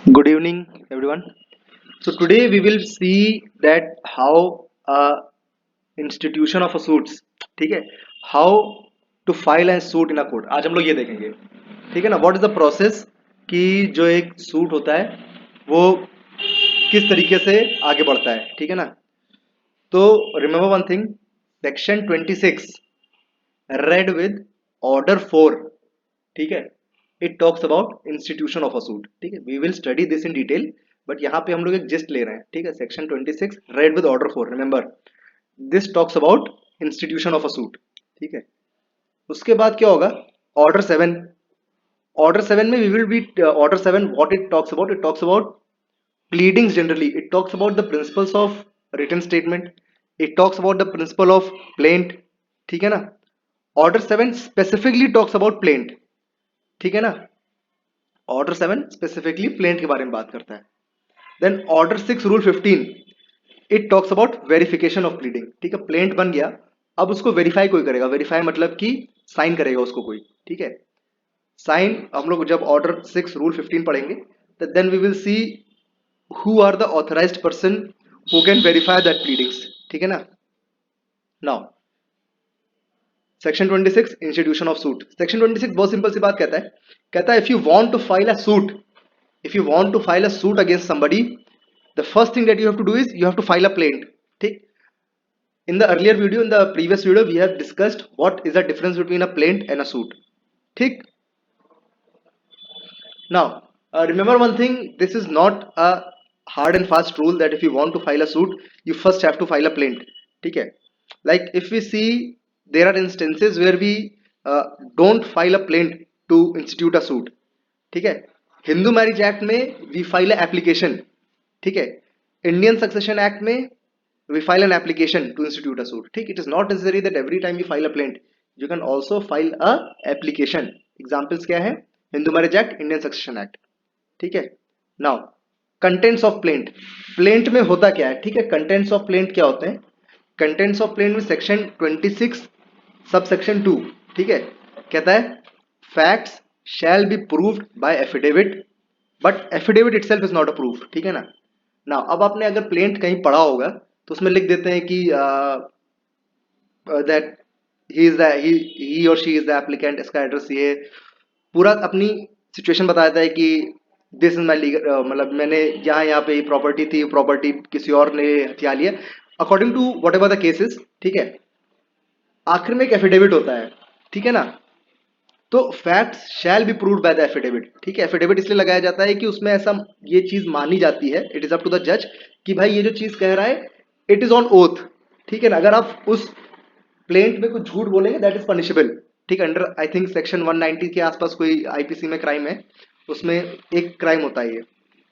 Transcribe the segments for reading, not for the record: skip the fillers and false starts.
Good evening, everyone. So today we will see that how a institution of a suits, ठीक है, how to file a suit in a court. आज हम लोग ये देखेंगे, ठीक है ना. What is the process कि जो एक सूट होता है वो किस तरीके से आगे बढ़ता है, ठीक है ना. तो remember one thing, section 26 read with order 4, ठीक है. It talks about institution of a suit, ठीक है. We will study this in detail, but यहाँ पे हम लोग एक जिस्ट ले रहे हैं, ठीक है. Section 26 read with order 4, remember this talks about institution of a suit, ठीक है. उसके बाद क्या होगा, ऑर्डर 7. ऑर्डर 7 में we will be order 7 what it talks about pleadings. Generally it talks about the principles of written statement, it talks about the principle of plaint, ठीक है ना. Order 7 specifically talks about plaint, ठीक है ना. Order 7 specifically plaint के बारे में बात करता है. Then order 6 rule 15 it talks about verification of pleading, ठीक है. प्लेंट बन गया, अब उसको वेरीफाई कोई करेगा. वेरीफाई मतलब कि साइन करेगा उसको कोई, ठीक है. साइन हम लोग जब ऑर्डर 6 रूल 15 पढ़ेंगे तो then we will see who are the authorised person who can verify that pleadings, ठीक है ना. Now section 26 institution of suit. Section 26 बहुत सिंपल सी बात कहता है if you want to file a suit, if you want to file a suit against somebody, the first thing that you have to do is you have to file a plaint, ठीक. In the earlier video, in the previous video, we have discussed what is the difference between a plaint and a suit, ठीक. Now remember one thing, this is not a hard and fast rule that if you want to file a suit you first have to file a plaint, ठीक है. Like if we see, there are instances where we don't file a plaint to institute a suit, ठीक है. Hindu Marriage Act में we file application, ठीक है. Indian Succession Act में we file an application to institute a suit, ठीक. It is not necessary that every time you file a plaint, you can also file a application. Examples क्या है, Hindu Marriage Act, Indian Succession Act, ठीक है. Now contents of plaint. Plaint में होता क्या है, ठीक है. कंटेंट्स ऑफ प्लेंट क्या होते हैं, कंटेंट्स ऑफ प्लेंट में सेक्शन 26 सब सेक्शन 2, ठीक है, कहता है facts shall be proved bye affidavit but affidavit itself is not a proof, ठीक है ना. ना अब आपने अगर प्लेंट कहीं पढ़ा होगा तो उसमें लिख देते हैं कि दैट ही और शी इज द एप्लीकेंट, इसका एड्रेस ये, पूरा अपनी सिचुएशन बताता है कि दिस इज माई लीगल, मतलब मैंने यहाँ पे प्रॉपर्टी थी, प्रॉपर्टी किसी और ने हथिया लिया, according to whatever the cases, ठीक है. आखिर में एक एफिडेविट होता है, ठीक है ना. तो facts shall be proved by the affidavit, ठीक है. एफिडेविट इसलिए लगाया जाता है कि उसमें ऐसा ये चीज मानी जाती है, it is up to the जज कि भाई ये जो चीज कह रहा है इट इज ऑन ओथ, ठीक है ना. अगर आप उस प्लेंट में कुछ झूठ बोलेंगे दैट इज पनिशेबल, ठीक है. अंडर आई थिंक सेक्शन 190 के आसपास कोई आईपीसी में क्राइम है, उसमें एक क्राइम होता है ये,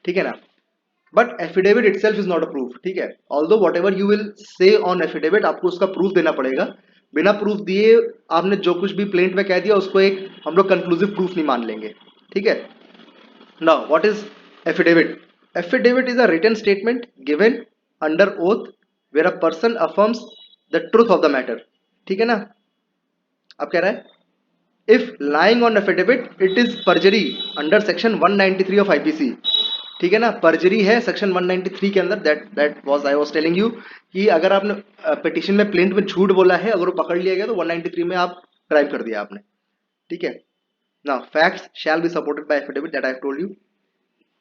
ठीक है ना. But affidavit itself is not a proof, ठीक है. Although what ever you will say on affidavit, आपको उसका प्रूफ देना पड़ेगा. बिना प्रूफ दिए आपने जो कुछ भी प्लेंट में कह दिया उसको एक हम लोग कंक्लूसिव प्रूफ नहीं मान लेंगे, ठीक है. Now what is affidavit. Affidavit is a written statement given under oath where a person affirms the truth of the matter, ठीक है ना. अब कह रहा है if lying on affidavit it is perjury under section 193 of IPC, ठीक है ना. परजरी है सेक्शन 193 के अंदर, that was I was telling you कि अगर आपने पिटीशन में प्लेंट में झूठ बोला है, अगर वो पकड़ लिया गया तो 193 में आप क्राइम कर दिया आपने, ठीक है. Now facts shall be supported by affidavit that I have told you.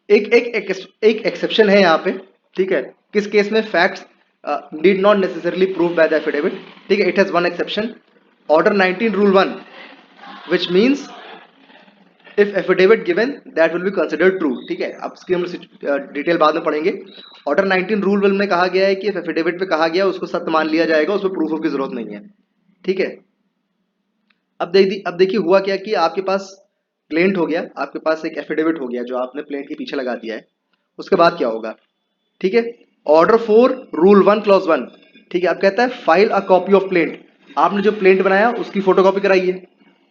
एक एक्सेप्शन है यहाँ पे, ठीक है. किस केस में facts need not necessarily prove by the affidavit, ठीक है. It has one exception, order 19 rule 1, which means if affidavit given that will be considered true, ठीक है. अब इसकी हम डिटेल बाद में पढ़ेंगे. ऑर्डर 19 रूल 1 में कहा गया है कि एफिडेविट पे कहा गया उसको सत्य मान लिया जाएगा, उसमें प्रूफ की जरूरत नहीं है, ठीक है. अब देखिए हुआ क्या कि आपके पास प्लेंट हो गया, आपके पास एक एफिडेविट हो गया जो आपने प्लेंट के पीछे लगा दिया है. उसके बाद क्या होगा, ठीक है. ऑर्डर 4 रूल 1 क्लॉज 1, ठीक है. अब कहता है file a copy of plaint. आपने जो प्लेंट बनाया उसकी फोटोकॉपी कराइए,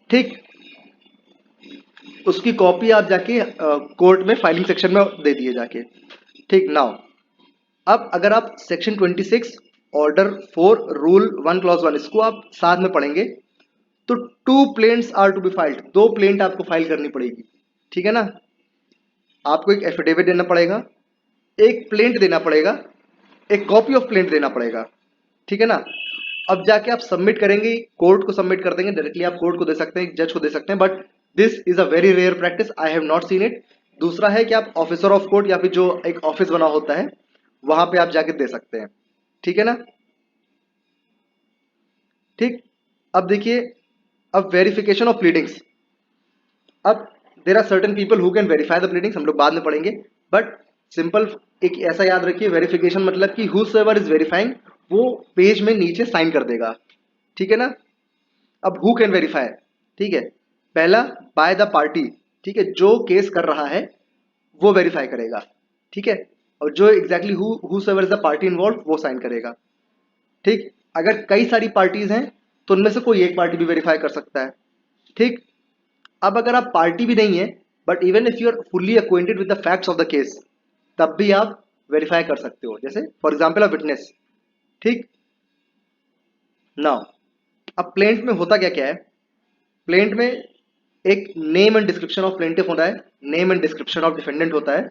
ठीक. उसकी कॉपी आप जाके कोर्ट में फाइलिंग सेक्शन में दे दिए जाके, ठीक. नाउ अब अगर आप सेक्शन 26 ऑर्डर 4 रूल 1 क्लॉज 1 इसको आप साथ में पढ़ेंगे तो 2 plaints are to be filed, 2 plaint आपको फाइल करनी पड़ेगी, ठीक है ना. आपको एक एफिडेविट देना पड़ेगा, एक प्लेंट देना पड़ेगा, एक कॉपी ऑफ प्लेंट देना पड़ेगा, ठीक है ना। अब जाके आप सबमिट करेंगे, कोर्ट को सबमिट कर देंगे, डायरेक्टली आप कोर्ट को दे सकते हैं, जज को दे सकते हैं, but this is a very rare practice, I have not seen it. दूसरा है कि आप ऑफिसर ऑफ कोर्ट या फिर जो एक ऑफिस बना होता है वहां पे आप जाके दे सकते हैं, ठीक है ना। ठीक, अब देखिए, अब वेरिफिकेशन ऑफ प्लीडिंग्स। अब there are certain people who can verify the pleadings, हम लोग बाद में पढ़ेंगे, बट सिंपल एक ऐसा याद रखिए, वेरिफिकेशन मतलब कि हुसएवर इज वेरीफाइंग वो पेज में नीचे साइन कर देगा, ठीक है ना। अब हु कैन वेरीफाई, ठीक है, पहला बाय द पार्टी, ठीक है, जो केस कर रहा है वो वेरीफाई करेगा, ठीक है, और जो exactly whosoever is the party involve वो साइन करेगा, ठीक। अगर कई सारी पार्टीज हैं तो उनमें से कोई एक पार्टी भी वेरीफाई कर सकता है, ठीक। अब अगर आप पार्टी भी नहीं है, but even if you are fully acquainted with the facts of the case, तब भी आप वेरीफाई कर सकते हो, जैसे फॉर एग्जाम्पल अ विटनेस, ठीक। नाउ अब प्लेंट में होता क्या क्या है, प्लेंट में एक name and description of plaintiff होता है, name and description of defendant होता है,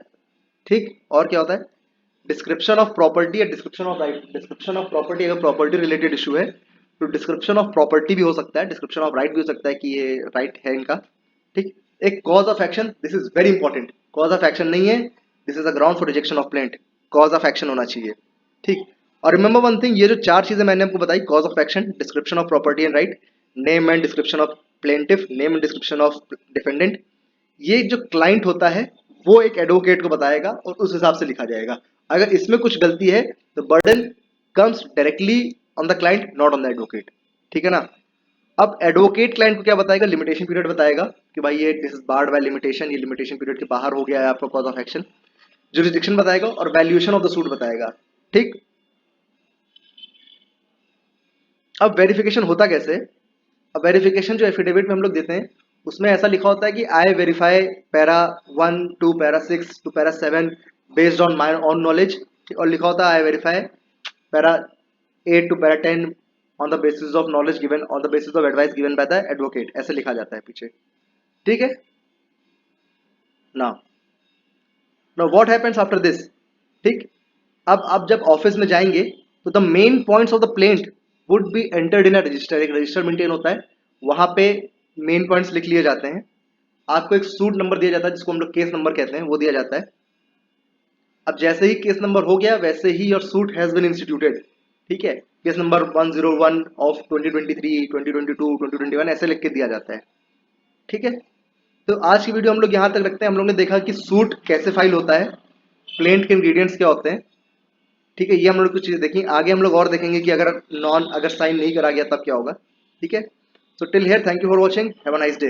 ठीक। और क्या होता है, डिस्क्रिप्शन ऑफ प्रॉपर्टी या description of right. Description of property अगर प्रॉपर्टी रिलेटेड इशू है तो डिस्क्रिप्शन ऑफ प्रॉपर्टी भी हो सकता है, डिस्क्रिप्शन ऑफ राइट भी हो सकता है कि ये राइट है इनका, ठीक। एक cause of action, this is very important, cause of action नहीं है, this is a ground for rejection of plaint, cause of action होना चाहिए, ठीक। और रिमेंबर वन थिंग, ये जो चार चीजें मैंने आपको बताई, cause of action, description of property and right, name and description of plaintiff, name and description of defendant, ये जो क्लाइंट होता है वो एक एडवोकेट को बताएगा और उस हिसाब से लिखा जाएगा। अगर इसमें कुछ गलती है तो burden comes directly on the client, not on the advocate, ठीक है ना। अब एडवोकेट क्लाइंट को क्या बताएगा, लिमिटेशन पीरियड बताएगा कि भाई ये this is barred by limitation, ये लिमिटेशन पीरियड के बाहर हो गया है आपका कॉज ऑफ एक्शन, जुरिस्डिक्शन बताएगा और वैल्यूएशन ऑफ द सूट बताएगा, ठीक। अब वेरिफिकेशन होता कैसे, अब वेरिफिकेशन जो एफिडेविट में हम लोग देते हैं उसमें ऐसा लिखा होता है कि I verify para 1 to para 6 to para 7 based on my on knowledge, और लिखा होता है I verify para 8 to para 10 on the basis of knowledge given, on the basis of advice given by the advocate, ऐसे लिखा जाता है पीछे, ठीक है ना। Now what happens after this, ठीक। अब आप जब ऑफिस में जाएंगे तो the main points of the plaint would be entered in a resistor, एक रजिस्टर मेंटेन होता है, वहां पे मेन पॉइंट्स लिख लिए जाते हैं, आपको एक सूट नंबर दिया जाता है जिसको हम लोग केस नंबर कहते हैं, वो दिया जाता है। अब जैसे ही केस नंबर हो गया वैसे ही your suit has been instituted, ठीक है, केस नंबर 101 ऑफ 2023 2022 2021 ऐसे लिख के दिया जाता है, ठीक है। तो आज की वीडियो हम लोग यहाँ तक रखते हैं, हम लोग ने देखा कि सूट कैसे फाइल होता है, प्लेंट के इंग्रेडिएंट्स क्या होते हैं, ठीक है, ये हम लोग कुछ चीजें देखी, आगे हम लोग और देखेंगे कि अगर साइन नहीं करा गया तब क्या होगा, ठीक है। So till here, thank you for watching, have a nice day.